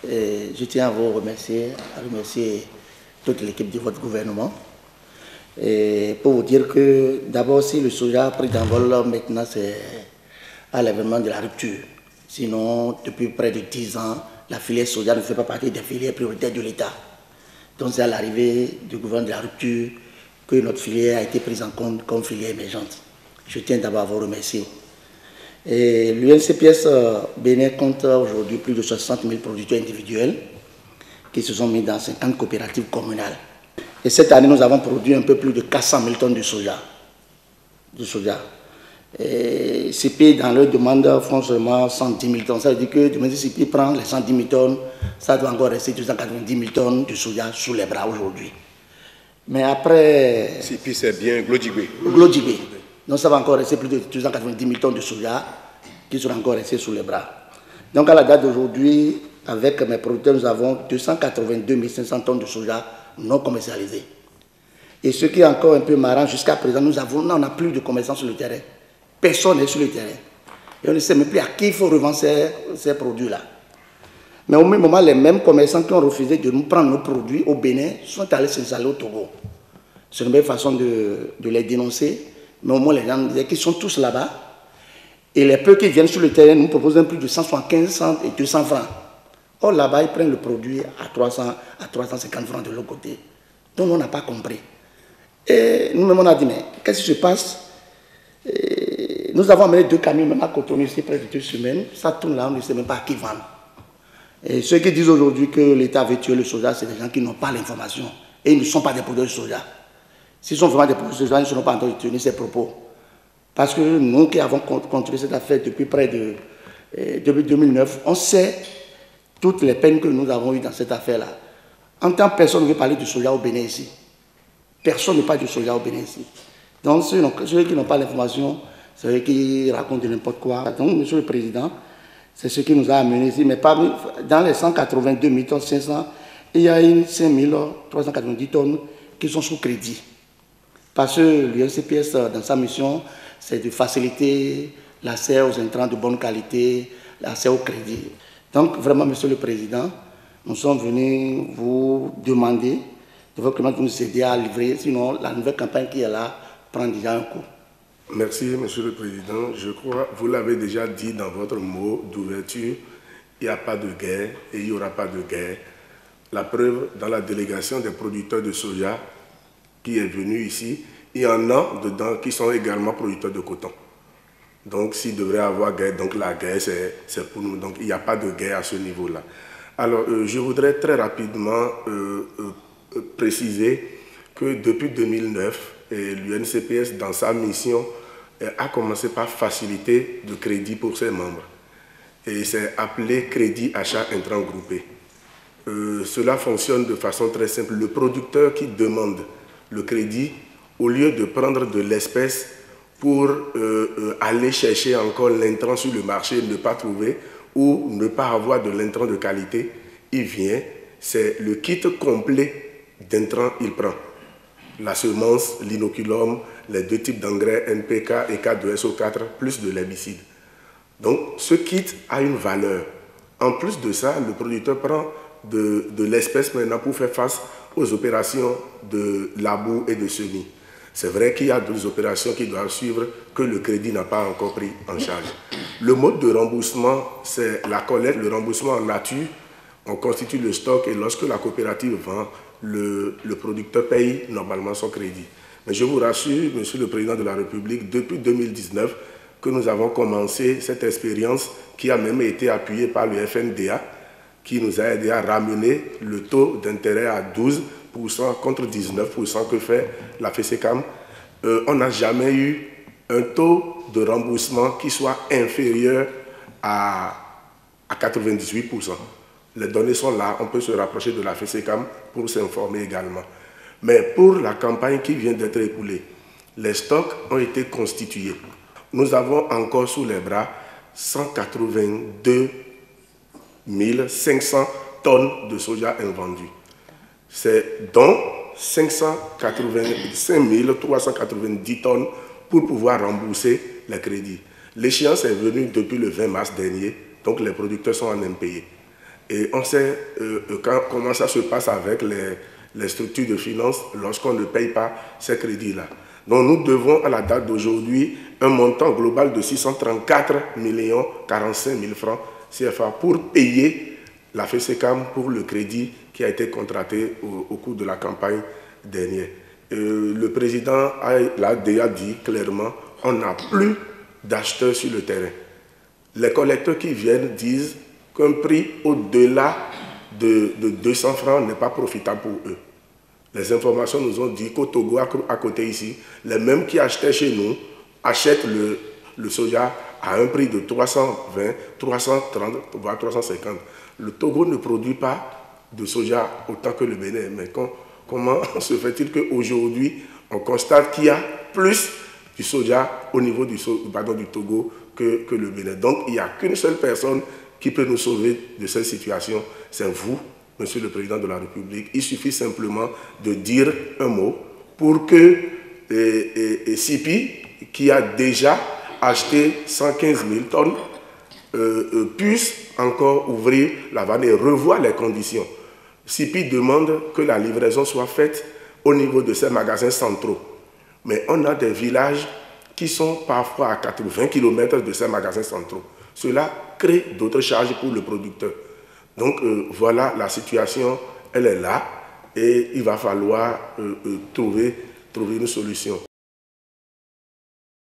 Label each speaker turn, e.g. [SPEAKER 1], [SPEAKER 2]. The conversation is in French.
[SPEAKER 1] Et je tiens à vous remercier, toute l'équipe de votre gouvernement. Et pour vous dire que d'abord, si le soja a pris d'envol, maintenant c'est à l'événement de la rupture. Sinon, depuis près de 10 ans, la filière soja ne fait pas partie des filières prioritaires de l'État. Donc c'est à l'arrivée du gouvernement de la rupture que notre filière a été prise en compte comme filière émergente. Je tiens d'abord à vous remercier. L'UNCPS Bénin compte aujourd'hui plus de 60 000 producteurs individuels qui se sont mis dans 50 coopératives communales. Et cette année, nous avons produit un peu plus de 400 000 tonnes de soja. Et CP, dans leur demande, font seulement 110 000 tonnes. Ça veut dire que demain, si CP prend les 110 000 tonnes, ça doit encore rester 290 000 tonnes de soja sous les bras aujourd'hui. Mais après...
[SPEAKER 2] CP, c'est bien Glodjibé.
[SPEAKER 1] Glodjibé. Donc ça va encore rester plus de 290 000 tonnes de soja qui seront encore restés sous les bras. Donc à la date d'aujourd'hui, avec mes producteurs, nous avons 282 500 tonnes de soja non commercialisées. Et ce qui est encore un peu marrant, jusqu'à présent, on n'a plus de commerçants sur le terrain. Personne n'est sur le terrain. Et on ne sait même plus à qui il faut revendre ces produits-là. Mais au même moment, les mêmes commerçants qui ont refusé de nous prendre nos produits au Bénin sont allés s'installer au Togo. C'est une belle façon de les dénoncer. Mais au moins, les gens nous disaient qu'ils sont tous là-bas. Et les peu qui viennent sur le terrain nous proposent un prix de 175 et 200 francs. Or, là-bas, ils prennent le produit à 300, à 350 francs de l'autre côté. Donc, on n'a pas compris. Et nous-mêmes, on a dit, mais qu'est-ce qui se passe? Et nous avons amené 2 camions, même à Cotonou, ici, près de 2 semaines. Ça tourne là, on ne sait même pas à qui vendre. Et ceux qui disent aujourd'hui que l'État veut tuer le soja, c'est des gens qui n'ont pas l'information. Et ils ne sont pas des producteurs de soja. S'ils sont vraiment des producteurs de soja, ils ne seront pas en train de tenir ces propos. Parce que nous qui avons contrôlé cette affaire depuis près de depuis 2009, on sait toutes les peines que nous avons eues dans cette affaire-là. En tant que personne ne veut parler du soja au Bénin ici. Personne ne parle du soja au Bénin ici. Donc ceux qui n'ont pas l'information, c'est eux qui racontent n'importe quoi. Donc, Monsieur le Président, c'est ce qui nous a amenés ici. Mais dans les 182 500, il y a 5 390 tonnes qui sont sous crédit. Parce que l'UNCPS, dans sa mission, c'est de faciliter l'accès aux intrants de bonne qualité, l'accès au crédit. Donc, vraiment, Monsieur le Président, nous sommes venus vous demander de votre de nous aider à livrer, sinon la nouvelle campagne qui est là prend déjà un coup.
[SPEAKER 2] Merci, Monsieur le Président. Je crois, vous l'avez déjà dit dans votre mot d'ouverture, il n'y a pas de guerre et il n'y aura pas de guerre. La preuve, dans la délégation des producteurs de soja qui est venue ici, il y en a dedans qui sont également producteurs de coton. Donc, s'il devrait y avoir guerre, donc la guerre, c'est pour nous. Donc, il n'y a pas de guerre à ce niveau-là. Alors, je voudrais très rapidement préciser que depuis 2009, l'UNCPS, dans sa mission, a commencé par faciliter le crédit pour ses membres. Et c'est appelé crédit achat intrant groupé. Cela fonctionne de façon très simple. Le producteur qui demande le crédit, au lieu de prendre de l'espèce pour aller chercher encore l'intrant sur le marché, ne pas trouver ou ne pas avoir de l'intrant de qualité, il vient, c'est le kit complet d'intrants il prend. La semence, l'inoculum, les 2 types d'engrais NPK et K2SO4, plus de l'herbicide. Donc ce kit a une valeur. En plus de ça, le producteur prend de l'espèce maintenant pour faire face aux opérations de labour et de semis. C'est vrai qu'il y a d'autres opérations qui doivent suivre que le crédit n'a pas encore pris en charge. Le mode de remboursement, c'est la collecte, le remboursement en nature. On constitue le stock et lorsque la coopérative vend, le producteur paye normalement son crédit. Mais je vous rassure, Monsieur le Président de la République, depuis 2019 que nous avons commencé cette expérience qui a même été appuyée par le FNDA, qui nous a aidé à ramener le taux d'intérêt à 12% contre 19% que fait la FECECAM. On n'a jamais eu un taux de remboursement qui soit inférieur à 98%. Les données sont là, on peut se rapprocher de la FECECAM pour s'informer également. Mais pour la campagne qui vient d'être écoulée, les stocks ont été constitués. Nous avons encore sous les bras 182 500 tonnes de soja invendues. C'est donc 585 390 tonnes pour pouvoir rembourser les crédits. L'échéance est venue depuis le 20 mars dernier, donc les producteurs sont en impayé. Et on sait comment ça se passe avec les structures de finances lorsqu'on ne paye pas ces crédits-là. Donc nous devons à la date d'aujourd'hui un montant global de 634 45 000 francs CFA pour payer la FESECAM pour le crédit qui a été contracté au cours de la campagne dernière. Le président l'a déjà dit clairement, on n'a plus d'acheteurs sur le terrain. Les collecteurs qui viennent disent qu'un prix au-delà de 200 francs n'est pas profitable pour eux. Les informations nous ont dit qu'au Togo, à côté ici, les mêmes qui achetaient chez nous achètent le soja à un prix de 320, 330, voire 350. Le Togo ne produit pas de soja autant que le Bénin. Mais comment se fait-il qu'aujourd'hui, on constate qu'il y a plus du soja au niveau du Togo que le Bénin? Donc, il n'y a qu'une seule personne qui peut nous sauver de cette situation, c'est vous, Monsieur le Président de la République. Il suffit simplement de dire un mot pour que CIPI, qui a déjà acheté 115 000 tonnes, puisse encore ouvrir la vanne et revoir les conditions. CIPI demande que la livraison soit faite au niveau de ces magasins centraux. Mais on a des villages qui sont parfois à 80 km de ces magasins centraux. Cela crée d'autres charges pour le producteur. Donc voilà, la situation, elle est là et il va falloir trouver une solution.